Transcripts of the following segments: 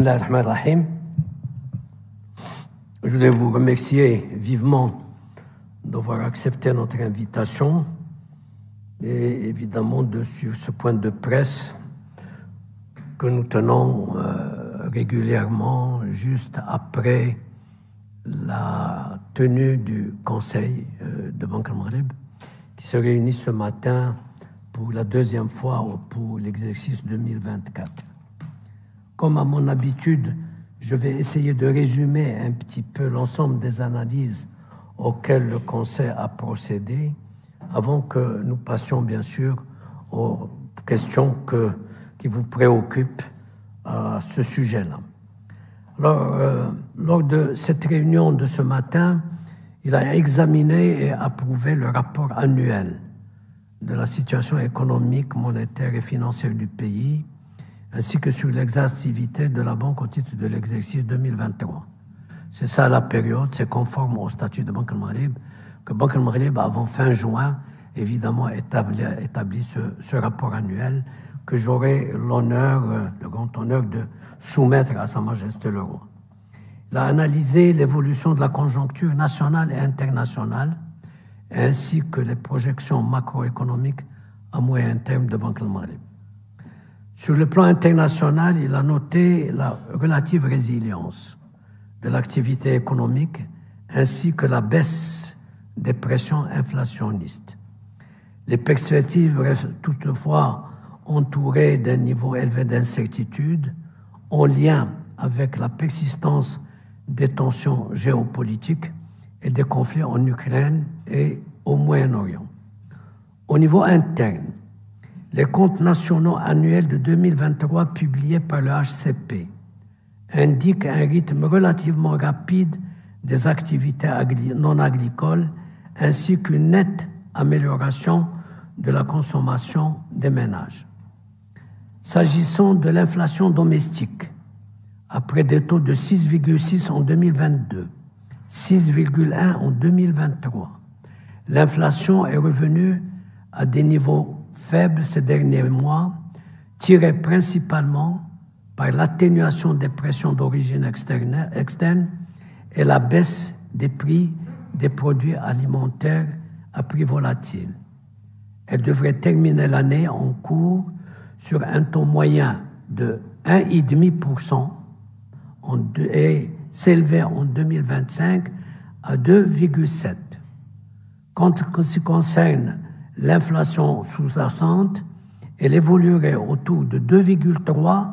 Bismillahirrahmanirrahim. Je voulais vous remercier vivement d'avoir accepté notre invitation et évidemment de suivre ce point de presse que nous tenons régulièrement juste après la tenue du Conseil de Banque al-Maghreb qui se réunit ce matin pour la deuxième fois pour l'exercice 2024. Comme à mon habitude, je vais essayer de résumer un petit peu l'ensemble des analyses auxquelles le Conseil a procédé avant que nous passions bien sûr aux questions qui vous préoccupent à ce sujet-là. Alors, lors de cette réunion de ce matin, il a examiné et approuvé le rapport annuel de la situation économique, monétaire et financière du pays, ainsi que sur l'exhaustivité de la banque au titre de l'exercice 2023. C'est ça la période, c'est conforme au statut de Banque al-Maghreb, que Banque al-Maghreb, avant fin juin, évidemment établit ce rapport annuel que j'aurai l'honneur, le grand honneur de soumettre à Sa Majesté le Roi. Il a analysé l'évolution de la conjoncture nationale et internationale, ainsi que les projections macroéconomiques à moyen terme de Banque al-Maghreb. Sur le plan international, il a noté la relative résilience de l'activité économique ainsi que la baisse des pressions inflationnistes. Les perspectives restent toutefois entourées d'un niveau élevé d'incertitude en lien avec la persistance des tensions géopolitiques et des conflits en Ukraine et au Moyen-Orient. Au niveau interne, les comptes nationaux annuels de 2023 publiés par le HCP indiquent un rythme relativement rapide des activités non agricoles ainsi qu'une nette amélioration de la consommation des ménages. S'agissant de l'inflation domestique, après des taux de 6,6 en 2022, 6,1 en 2023, l'inflation est revenue à des niveaux faibles ces derniers mois, tirés principalement par l'atténuation des pressions d'origine externe et la baisse des prix des produits alimentaires à prix volatiles. Elle devrait terminer l'année en cours sur un taux moyen de 1,5% et s'élever en 2025 à 2,7%. Quant à ce qui concerne l'inflation sous-jacente, elle évoluerait autour de 2,3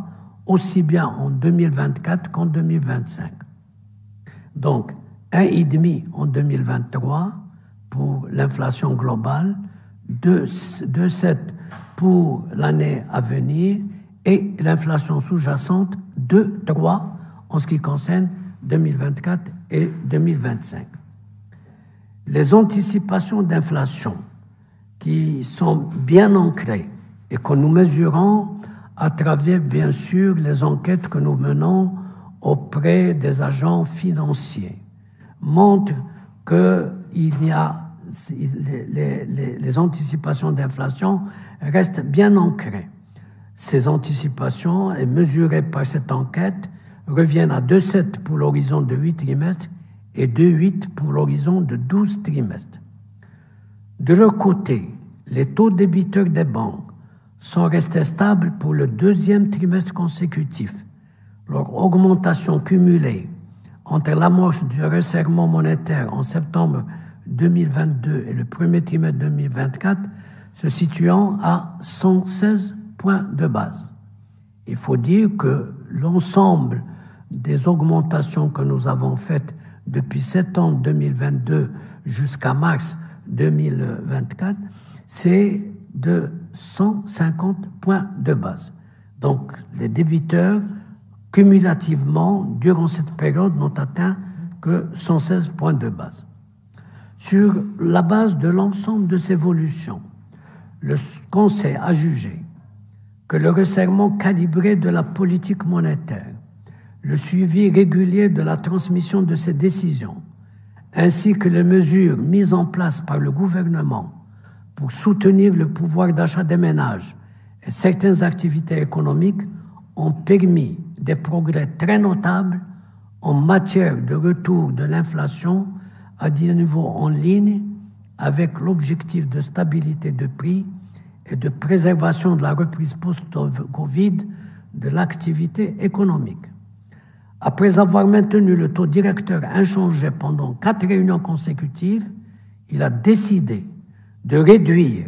aussi bien en 2024 qu'en 2025. Donc, 1,5 en 2023 pour l'inflation globale, 2,7 pour l'année à venir et l'inflation sous-jacente 2,3 en ce qui concerne 2024 et 2025. Les anticipations d'inflation qui sont bien ancrées et que nous mesurons à travers, bien sûr, les enquêtes que nous menons auprès des agents financiers, montrent que les anticipations d'inflation restent bien ancrées. Ces anticipations, et mesurées par cette enquête, reviennent à 2,7 pour l'horizon de 8 trimestres et 2,8 pour l'horizon de 12 trimestres. De leur côté, les taux débiteurs des banques sont restés stables pour le deuxième trimestre consécutif. Leur augmentation cumulée entre l'amorce du resserrement monétaire en septembre 2022 et le premier trimestre 2024 se situant à 116 points de base. Il faut dire que l'ensemble des augmentations que nous avons faites depuis septembre 2022 jusqu'à mars 2024, c'est de 150 points de base. Donc, les débiteurs, cumulativement, durant cette période, n'ont atteint que 116 points de base. Sur la base de l'ensemble de ces évolutions, le Conseil a jugé que le resserrement calibré de la politique monétaire, le suivi régulier de la transmission de ces décisions, ainsi que les mesures mises en place par le gouvernement pour soutenir le pouvoir d'achat des ménages et certaines activités économiques ont permis des progrès très notables en matière de retour de l'inflation à des niveaux en ligne avec l'objectif de stabilité de prix et de préservation de la reprise post-Covid de l'activité économique. Après avoir maintenu le taux directeur inchangé pendant 4 réunions consécutives, il a décidé de réduire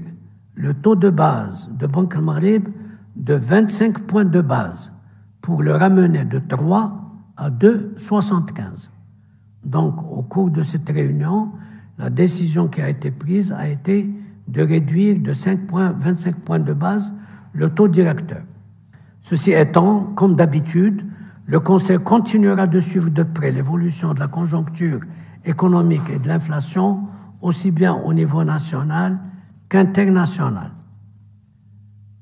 le taux de base de Banque al-Maghrib de 25 points de base pour le ramener de 3 à 2,75. Donc, au cours de cette réunion, la décision qui a été prise a été de réduire de 25 points de base le taux directeur. Ceci étant, comme d'habitude, le Conseil continuera de suivre de près l'évolution de la conjoncture économique et de l'inflation, aussi bien au niveau national qu'international.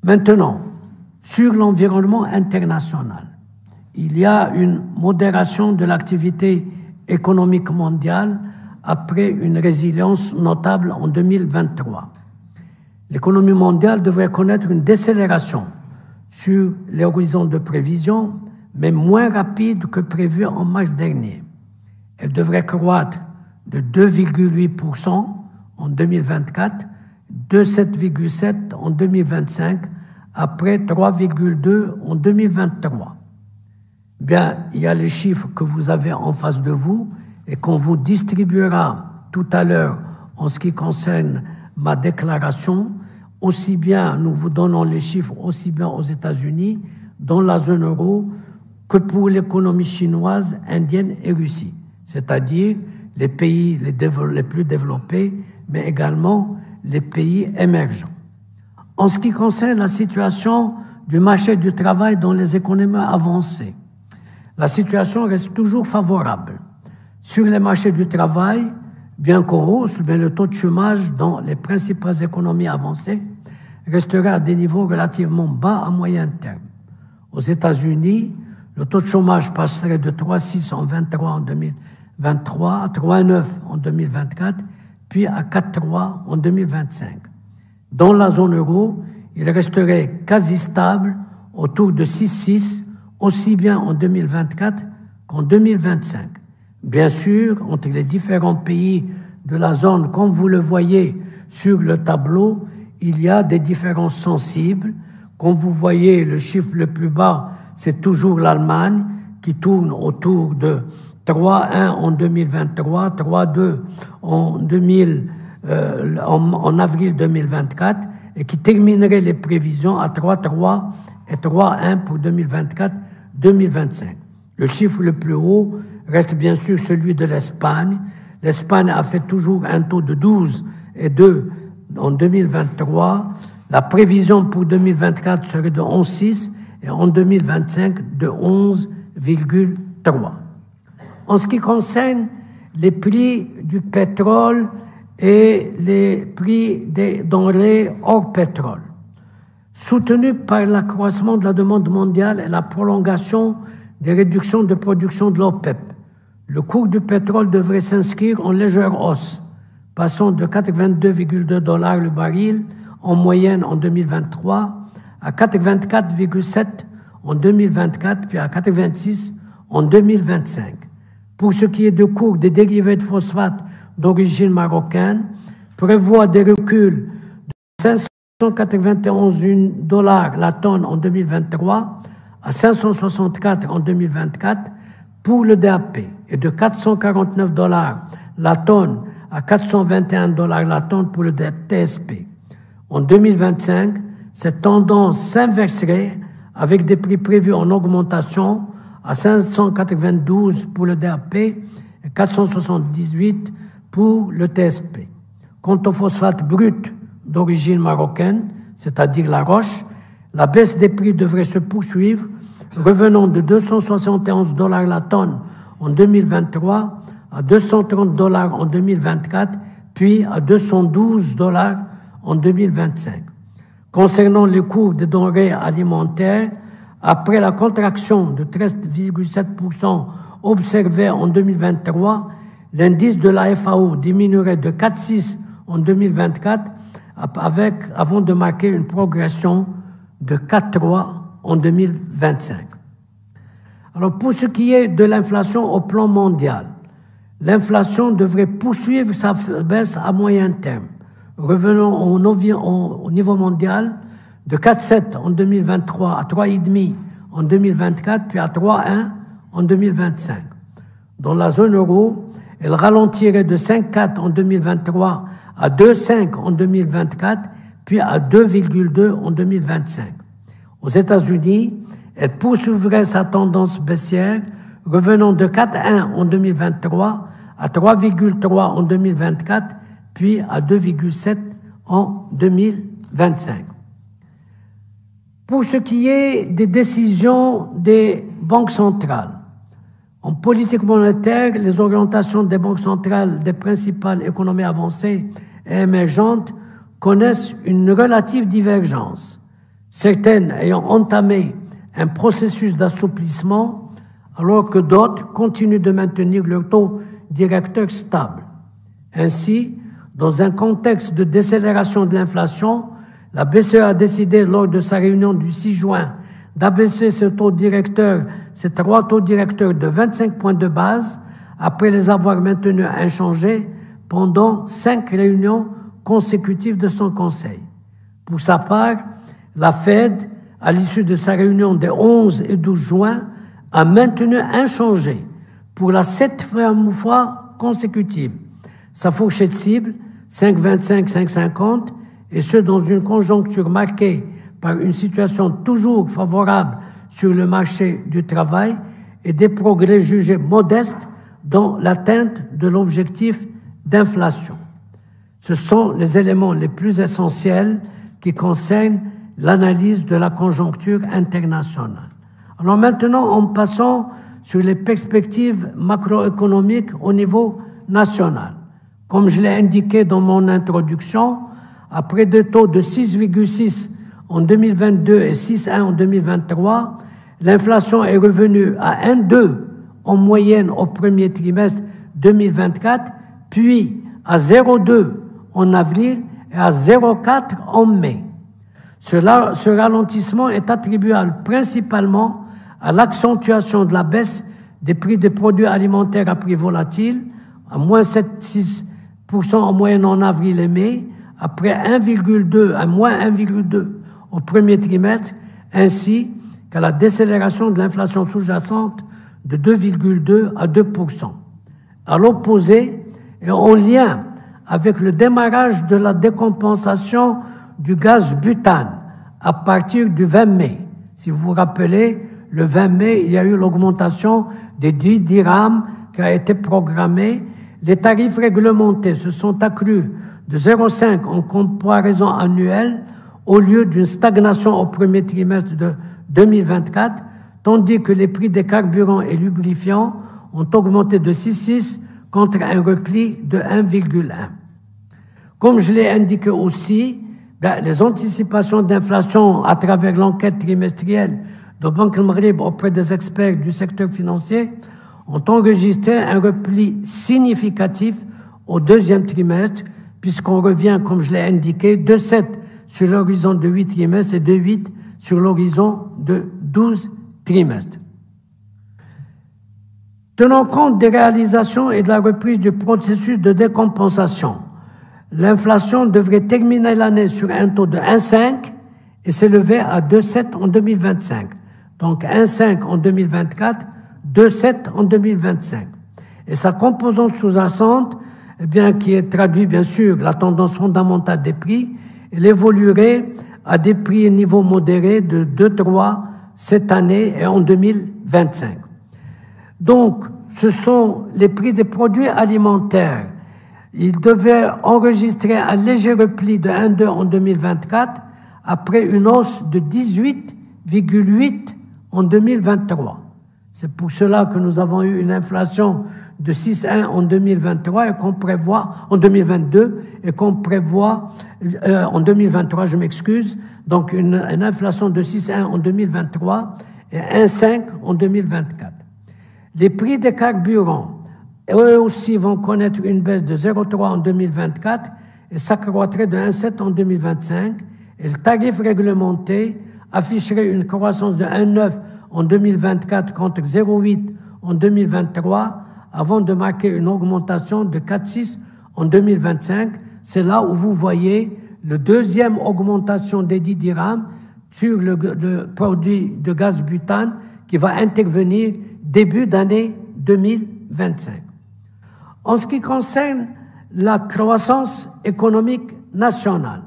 Maintenant, sur l'environnement international, il y a une modération de l'activité économique mondiale après une résilience notable en 2023. L'économie mondiale devrait connaître une décélération sur les horizons de prévision, mais moins rapide que prévu en mars dernier. Elle devrait croître de 2,8% en 2024, de 7,7% en 2025, après 3,2% en 2023. Bien, il y a les chiffres que vous avez en face de vous et qu'on vous distribuera tout à l'heure en ce qui concerne ma déclaration. Aussi bien, nous vous donnons les chiffres aussi bien aux États-Unis, dans la zone euro, que pour l'économie chinoise, indienne et Russie, c'est-à-dire les pays les plus développés, mais également les pays émergents. En ce qui concerne la situation du marché du travail dans les économies avancées, la situation reste toujours favorable. Sur les marchés du travail, bien qu'en hausse, le taux de chômage dans les principales économies avancées restera à des niveaux relativement bas à moyen terme. Aux États-Unis, le taux de chômage passerait de 3,6 en 23 en 2023 à 3,9 en 2024, puis à 4,3 en 2025. Dans la zone euro, il resterait quasi stable autour de 6,6, aussi bien en 2024 qu'en 2025. Bien sûr, entre les différents pays de la zone, comme vous le voyez sur le tableau, il y a des différences sensibles. Comme vous voyez, le chiffre le plus bas, c'est toujours l'Allemagne, qui tourne autour de 3,1 en 2023, 3,2 en avril 2024, et qui terminerait les prévisions à 3,3 et 3,1 pour 2024-2025. Le chiffre le plus haut reste bien sûr celui de l'Espagne. L'Espagne a fait toujours un taux de 12 et 2 en 2023. La prévision pour 2024 serait de 11,6 et en 2025 de 11,3. En ce qui concerne les prix du pétrole et les prix des denrées hors pétrole, soutenus par l'accroissement de la demande mondiale et la prolongation des réductions de production de l'OPEP, le cours du pétrole devrait s'inscrire en légère hausse, passant de 82,2 $ le baril en moyenne en 2023 à 84,7 en 2024, puis à 86 en 2025. Pour ce qui est du cours des dérivés de phosphate d'origine marocaine, prévoit des reculs de 591 $ la tonne en 2023 à 564 en 2024 pour le DAP et de 449 $ la tonne à 421 $ la tonne pour le TSP. En 2025, cette tendance s'inverserait avec des prix prévus en augmentation à 592 pour le DAP et 478 pour le TSP. Quant au phosphate brut d'origine marocaine, c'est-à-dire la roche, la baisse des prix devrait se poursuivre, revenant de 271 $ la tonne en 2023 à 230 $ en 2024, puis à 212 $ en 2025. Concernant les cours des denrées alimentaires, après la contraction de 13,7% observée en 2023, l'indice de la FAO diminuerait de 4,6 en 2024 avant de marquer une progression de 4,3 en 2025. Alors, pour ce qui est de l'inflation au plan mondial, l'inflation devrait poursuivre sa baisse à moyen terme, revenant au niveau mondial de 4,7 en 2023 à 3,5 en 2024, puis à 3,1 en 2025. Dans la zone euro, elle ralentirait de 5,4 en 2023 à 2,5 en 2024, puis à 2,2 en 2025. Aux États-Unis, elle poursuivrait sa tendance baissière, revenant de 4,1 en 2023 à 3,3 en 2024, puis à 2,7 en 2025. Pour ce qui est des décisions des banques centrales, en politique monétaire, les orientations des banques centrales des principales économies avancées et émergentes connaissent une relative divergence, certaines ayant entamé un processus d'assouplissement, alors que d'autres continuent de maintenir leur taux directeur stable. Ainsi, dans un contexte de décélération de l'inflation, la BCE a décidé lors de sa réunion du 6 juin d'abaisser ses trois taux directeurs de 25 points de base après les avoir maintenus inchangés pendant 5 réunions consécutives de son conseil. Pour sa part, la Fed, à l'issue de sa réunion des 11 et 12 juin, a maintenu inchangé pour la 7e fois consécutive sa fourchette cible 5,25-5,50, et ce dans une conjoncture marquée par une situation toujours favorable sur le marché du travail et des progrès jugés modestes dans l'atteinte de l'objectif d'inflation. Ce sont les éléments les plus essentiels qui concernent l'analyse de la conjoncture internationale. Alors maintenant, en passant sur les perspectives macroéconomiques au niveau national. Comme je l'ai indiqué dans mon introduction, après des taux de 6,6 en 2022 et 6,1 en 2023, l'inflation est revenue à 1,2 en moyenne au premier trimestre 2024, puis à 0,2 en avril et à 0,4 en mai. Ce ralentissement est attribuable principalement à l'accentuation de la baisse des prix des produits alimentaires à prix volatiles, à moins 7,6% en moyenne en avril et mai, après moins 1,2 au premier trimestre, ainsi qu'à la décélération de l'inflation sous-jacente de 2,2 à 2%. À l'opposé, et en lien avec le démarrage de la décompensation du gaz butane à partir du 20 mai. Si vous vous rappelez, le 20 mai, il y a eu l'augmentation des 10 dirhams qui a été programmée. Les tarifs réglementés se sont accrus de 0,5 en comparaison annuelle au lieu d'une stagnation au premier trimestre de 2024, tandis que les prix des carburants et lubrifiants ont augmenté de 6,6 contre un repli de 1,1. Comme je l'ai indiqué aussi, les anticipations d'inflation à travers l'enquête trimestrielle de Banque al-Maghrib auprès des experts du secteur financier ont enregistré un repli significatif au deuxième trimestre, puisqu'on revient, comme je l'ai indiqué, de 7 sur l'horizon de 8 trimestres et de 8 sur l'horizon de 12 trimestres. Tenant compte des réalisations et de la reprise du processus de décompensation, l'inflation devrait terminer l'année sur un taux de 1,5 et s'élever à 2,7 en 2025. Donc 1,5 en 2024, 2,7 en 2025. Et sa composante sous-jacente, qui est traduit bien sûr la tendance fondamentale des prix, elle évoluerait à des prix et niveaux modérés de 2,3 cette année et en 2025. Donc, ce sont les prix des produits alimentaires. Ils devaient enregistrer un léger repli de 1,2 en 2024 après une hausse de 18,8 en 2023. C'est pour cela que nous avons eu une inflation de 6,1 en 2023 et qu'on prévoit en 2022 et qu'on prévoit en 2023, je m'excuse, donc une inflation de 6,1 en 2023 et 1,5 en 2024. Les prix des carburants, eux aussi, vont connaître une baisse de 0,3 en 2024 et s'accroîtraient de 1,7 en 2025. Et le tarif réglementé afficherait une croissance de 1,9 en 2024 contre 0,8 en 2023, avant de marquer une augmentation de 4,6 en 2025. C'est là où vous voyez la deuxième augmentation des 10 dirhams sur le produit de gaz butane qui va intervenir début d'année 2025. En ce qui concerne la croissance économique nationale,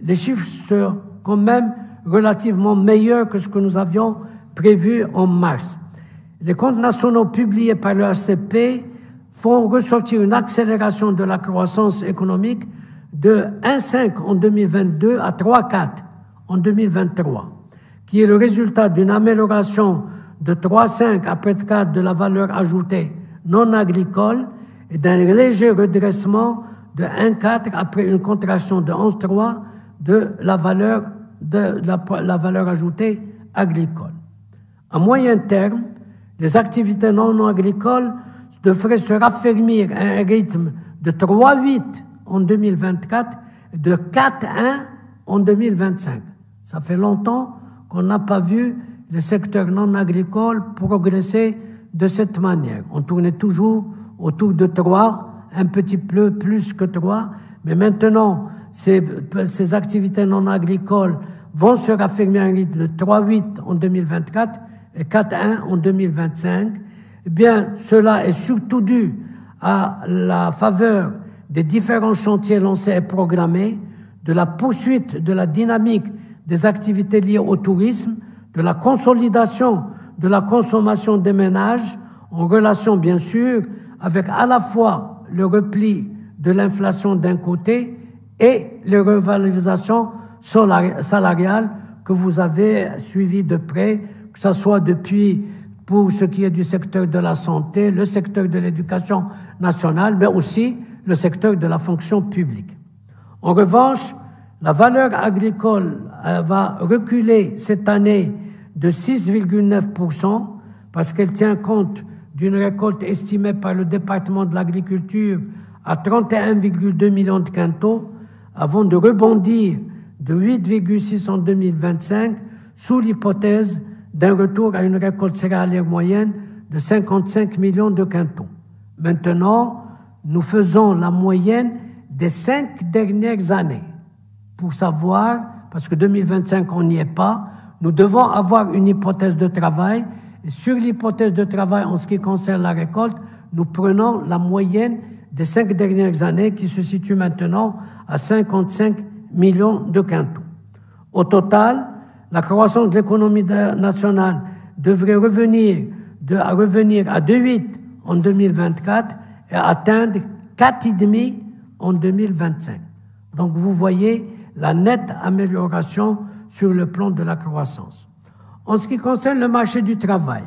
les chiffres sont quand même relativement meilleurs que ce que nous avions prévu en mars. Les comptes nationaux publiés par le HCP font ressortir une accélération de la croissance économique de 1,5 en 2022 à 3,4 en 2023, qui est le résultat d'une amélioration de 3,5 à près de 4 de la valeur ajoutée non agricole et d'un léger redressement de 1,4 après une contraction de 11,3 de la valeur ajoutée agricole. À moyen terme, les activités non agricoles devraient se raffermir à un rythme de 3,8 en 2024 et de 4,1 en 2025. Ça fait longtemps qu'on n'a pas vu le secteur non agricole progresser de cette manière. On tournait toujours autour de 3, un petit peu plus que 3, mais maintenant, ces activités non agricoles vont se raffermir à un rythme de 3,8 en 2024 et 4,1 en 2025. Eh bien, cela est surtout dû à la faveur des différents chantiers lancés et programmés, de la poursuite de la dynamique des activités liées au tourisme, de la consolidation de la consommation des ménages, en relation bien sûr avec à la fois le repli de l'inflation d'un côté et les revalorisations salariales que vous avez suivies de près, que ce soit depuis, pour ce qui est du secteur de la santé, le secteur de l'éducation nationale, mais aussi le secteur de la fonction publique. En revanche, la valeur agricole va reculer cette année de 6,9% parce qu'elle tient compte d'une récolte estimée par le département de l'agriculture à 31,2 millions de quintaux, avant de rebondir de 8,6 en 2025 sous l'hypothèse d'un retour à une récolte céréalière moyenne de 55 millions de quintaux. Maintenant, nous faisons la moyenne des 5 dernières années pour savoir, parce que 2025 on n'y est pas, nous devons avoir une hypothèse de travail. Et sur l'hypothèse de travail en ce qui concerne la récolte, nous prenons la moyenne des 5 dernières années qui se situe maintenant à 55 millions de quintaux. Au total, la croissance de l'économie nationale devrait revenir à 2,8 en 2024 et atteindre 4,5 en 2025. Donc vous voyez la nette amélioration sur le plan de la croissance. En ce qui concerne le marché du travail,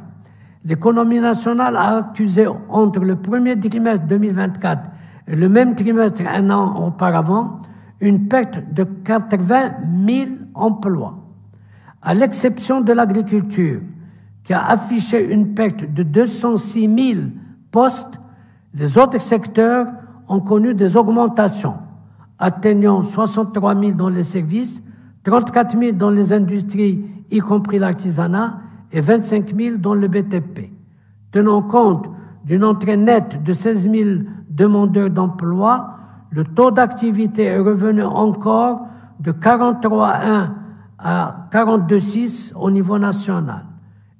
l'économie nationale a accusé entre le premier trimestre 2024 et le même trimestre un an auparavant une perte de 80 000 emplois. À l'exception de l'agriculture, qui a affiché une perte de 206 000 postes, les autres secteurs ont connu des augmentations, atteignant 63 000 dans les services, 34 000 dans les industries, y compris l'artisanat, et 25 000 dans le BTP. Tenant compte d'une entrée nette de 16 000 demandeurs d'emploi, le taux d'activité est revenu encore de 43,1 à 42,6 au niveau national.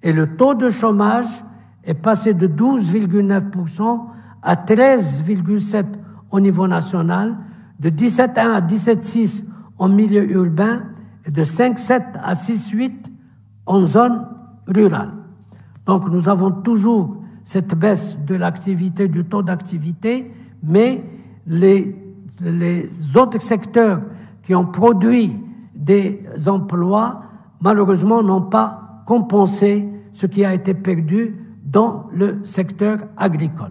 Et le taux de chômage est passé de 12,9% à 13,7% au niveau national, de 17,1 à 17,6 en milieu urbain et de 5,7 à 6,8 en zone rurale. Donc nous avons toujours cette baisse de l'activité, du taux d'activité, mais les autres secteurs qui ont produit des emplois, malheureusement, n'ont pas compensé ce qui a été perdu dans le secteur agricole.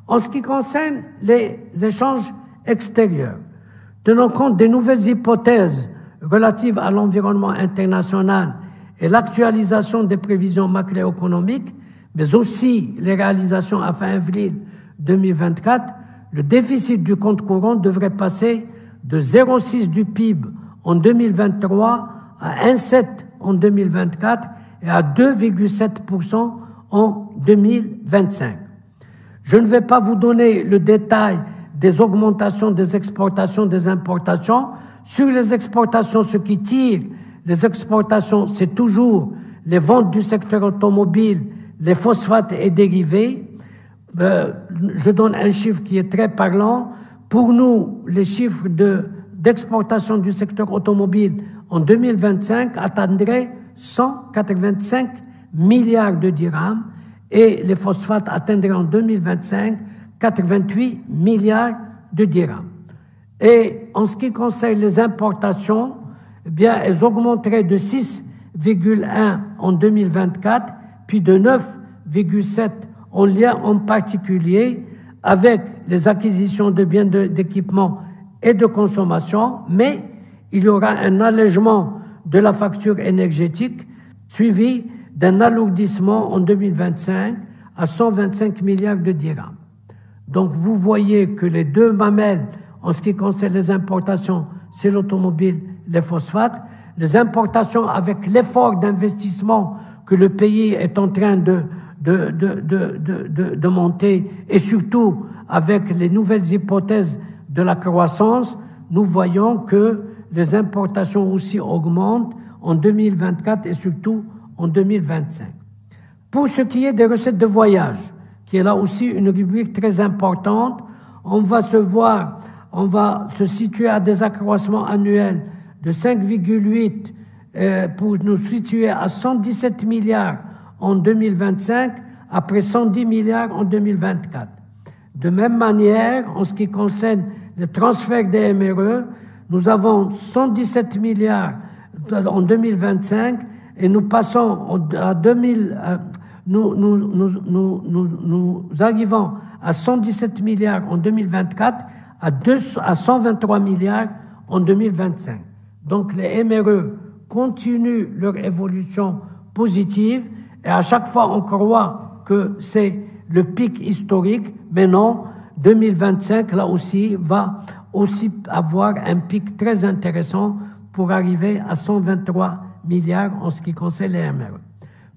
En ce qui concerne les échanges extérieurs, tenant compte des nouvelles hypothèses relatives à l'environnement international et l'actualisation des prévisions macroéconomiques, mais aussi les réalisations à fin avril 2024, le déficit du compte courant devrait passer de 0,6 du PIB en 2023 à 1,7 en 2024 et à 2,7% en 2025. Je ne vais pas vous donner le détail des augmentations des exportations, des importations. Sur les exportations, ce qui tire les exportations, c'est toujours les ventes du secteur automobile, les phosphates et dérivés. Je donne un chiffre qui est très parlant. Pour nous, les chiffres d'exportation du secteur automobile en 2025 atteindraient 185 milliards de dirhams et les phosphates atteindraient en 2025 88 milliards de dirhams. Et en ce qui concerne les importations, eh bien, elles augmenteraient de 6,1 en 2024, puis de 9,7 en lien en particulier avec les acquisitions de biens d'équipement et de consommation, mais il y aura un allègement de la facture énergétique suivi d'un alourdissement en 2025 à 125 milliards de dirhams. Donc vous voyez que les deux mamelles en ce qui concerne les importations, c'est l'automobile, les phosphates. Les importations avec l'effort d'investissement que le pays est en train de monter et surtout avec les nouvelles hypothèses de la croissance, nous voyons que les importations aussi augmentent en 2024 et surtout en 2025. Pour ce qui est des recettes de voyage, qui est là aussi une rubrique très importante, on va se situer à des accroissements annuels de 5,8 pour nous situer à 117 milliards en 2025, après 110 milliards en 2024. De même manière, en ce qui concerne le transfert des MRE, nous avons 117 milliards en 2025 et nous passons à 2000. Nous arrivons à 117 milliards en 2024, à 123 milliards en 2025. Donc les MRE continuent leur évolution positive et à chaque fois on croit que c'est le pic historique, mais non, 2025 là aussi va aussi avoir un pic très intéressant pour arriver à 123 milliards en ce qui concerne les MRE.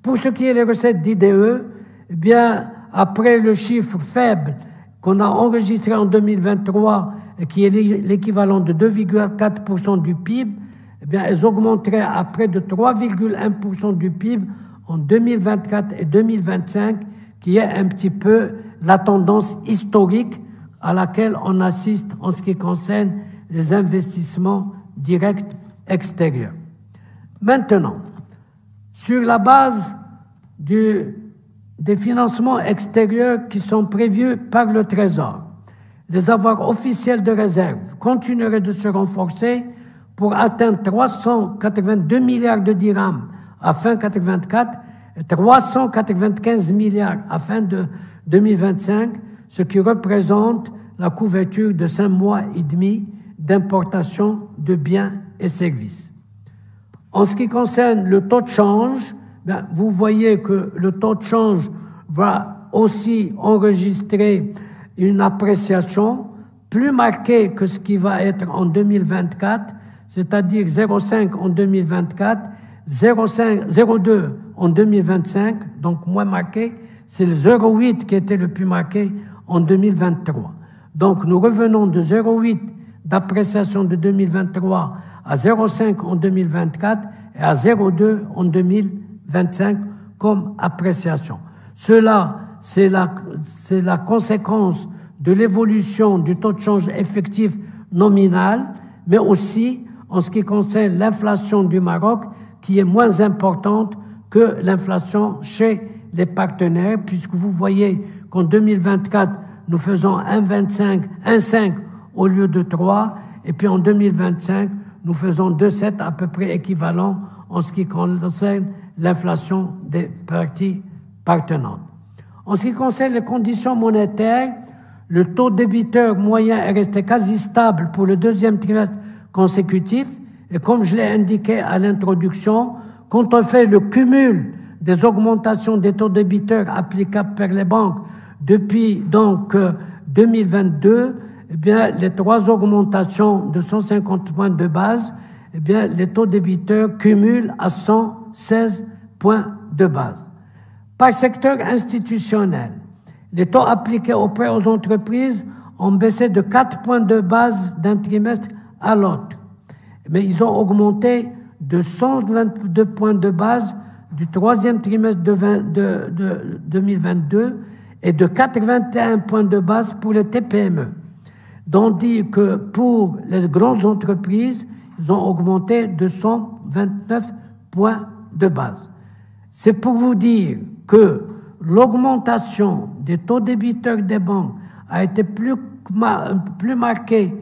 Pour ce qui est des recettes d'IDE, eh bien, après le chiffre faible qu'on a enregistré en 2023, et qui est l'équivalent de 2,4% du PIB, eh bien, elles augmenteraient à près de 3,1% du PIB en 2024 et 2025, qui est un petit peu la tendance historique à laquelle on assiste en ce qui concerne les investissements directs extérieurs. Maintenant, sur la base des financements extérieurs qui sont prévus par le Trésor, les avoirs officiels de réserve continueraient de se renforcer pour atteindre 382 milliards de dirhams à fin 2024 et 395 milliards à fin de 2025, ce qui représente la couverture de 5 mois et demi d'importation de biens et services. En ce qui concerne le taux de change, vous voyez que le taux de change va aussi enregistrer une appréciation plus marquée que ce qui va être en 2024, c'est-à-dire 0,5 en 2024, 0,2 en 2025, donc moins marqué, c'est le 0,8 qui était le plus marqué en 2023. Donc nous revenons de 0,8 d'appréciation de 2023 à 0,5 en 2024 et à 0,2 en 2025 comme appréciation. Cela, c'est la conséquence de l'évolution du taux de change effectif nominal, mais aussi en ce qui concerne l'inflation du Maroc, qui est moins importante que l'inflation chez les partenaires, puisque vous voyez qu'en 2024, nous faisons 1,5 au lieu de 3, et puis en 2025, nous faisons 2,7 à peu près équivalent en ce qui concerne l'inflation des parties partenantes. En ce qui concerne les conditions monétaires, le taux débiteur moyen est resté quasi stable pour le deuxième trimestre consécutif, et comme je l'ai indiqué à l'introduction, quand on fait le cumul des augmentations des taux débiteurs applicables par les banques depuis donc 2022, eh bien, les 3 augmentations de 150 points de base, eh bien, les taux débiteurs cumulent à 100 116 points de base. Par secteur institutionnel, les taux appliqués aux prêts aux entreprises ont baissé de 4 points de base d'un trimestre à l'autre, mais ils ont augmenté de 122 points de base du troisième trimestre de 2022 et de 81 points de base pour les TPME. Donc, dit que pour les grandes entreprises, ils ont augmenté de 129 points de base. C'est pour vous dire que l'augmentation des taux débiteurs des banques a été plus marquée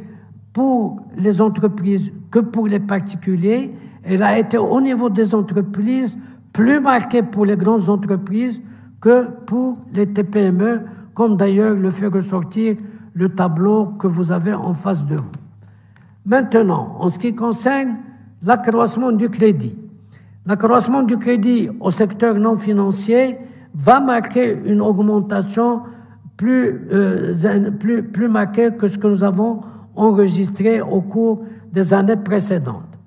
pour les entreprises que pour les particuliers. Elle a été au niveau des entreprises plus marquée pour les grandes entreprises que pour les TPME, comme d'ailleurs le fait ressortir le tableau que vous avez en face de vous. Maintenant, en ce qui concerne l'accroissement du crédit. L'accroissement du crédit au secteur non financier va marquer une augmentation plus marquée que ce que nous avons enregistré au cours des années précédentes.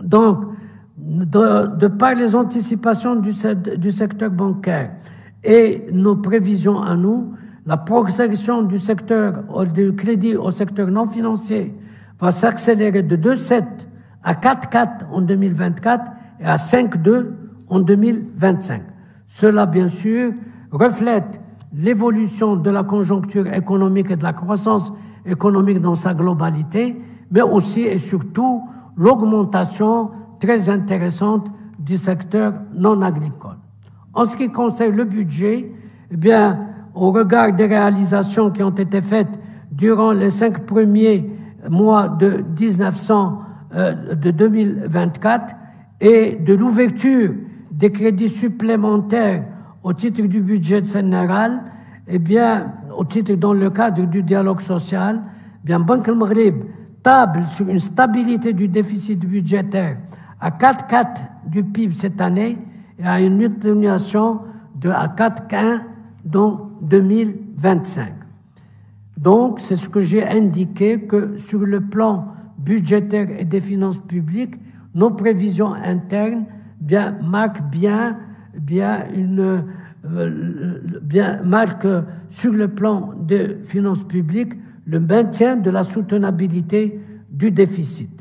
Donc, de par les anticipations du secteur bancaire et nos prévisions à nous, la progression du secteur du crédit au secteur non financier va s'accélérer de 2,7 à 4,4 en 2024 et à 5,2 en 2025. Cela, bien sûr, reflète l'évolution de la conjoncture économique et de la croissance économique dans sa globalité, mais aussi et surtout l'augmentation très intéressante du secteur non agricole. En ce qui concerne le budget, eh bien, au regard des réalisations qui ont été faites durant les 5 premiers mois de 2024 et de l'ouverture des crédits supplémentaires au titre du budget général, eh bien, au titre dans le cadre du dialogue social, eh bien, Banque al-Maghrib table sur une stabilité du déficit budgétaire à 4,4 du PIB cette année et à une atténuation à 4,1 dans 2025. Donc, c'est ce que j'ai indiqué, que sur le plan budgétaire et des finances publiques, nos prévisions internes marquent sur le plan des finances publiques le maintien de la soutenabilité du déficit.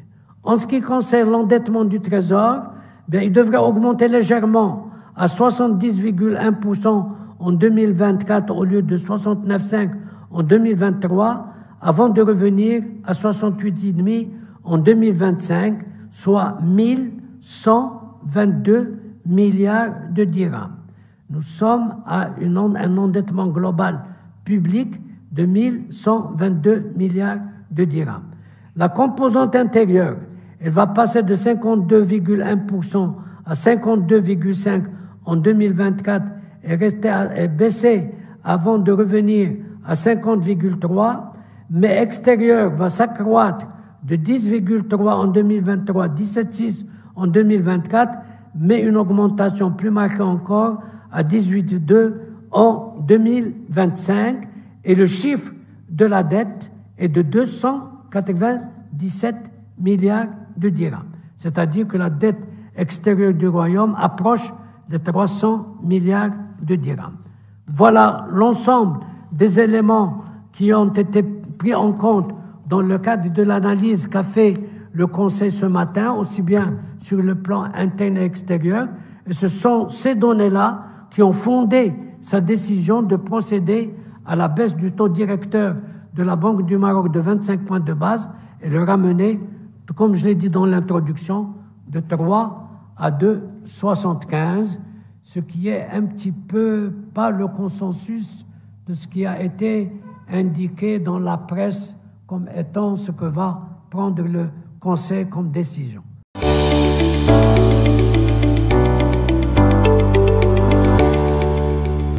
En ce qui concerne l'endettement du Trésor, il devrait augmenter légèrement à 70,1% en 2024 au lieu de 69,5% en 2023, avant de revenir à 68,5% en 2025, soit 1122 milliards de dirhams. Nous sommes à un endettement global public de 1122 milliards de dirhams. La composante intérieure, elle va passer de 52,1% à 52,5% en 2024 et baisser avant de revenir à 50,3%, mais extérieure va s'accroître de 10,3% en 2023, 17,6% en 2024, mais une augmentation plus marquée encore à 18,2% en 2025, et le chiffre de la dette est de 297 milliards de dirhams. C'est-à-dire que la dette extérieure du royaume approche les 300 milliards de dirhams. Voilà l'ensemble des éléments qui ont été pris en compte dans le cadre de l'analyse qu'a fait le Conseil ce matin, aussi bien sur le plan interne et extérieur. Et ce sont ces données-là qui ont fondé sa décision de procéder à la baisse du taux directeur de la Banque du Maroc de 25 points de base et le ramener, comme je l'ai dit dans l'introduction, de 3 à 2,75, ce qui est un petit peu pas le consensus de ce qui a été indiqué dans la presse comme étant ce que va prendre le Conseil comme décision.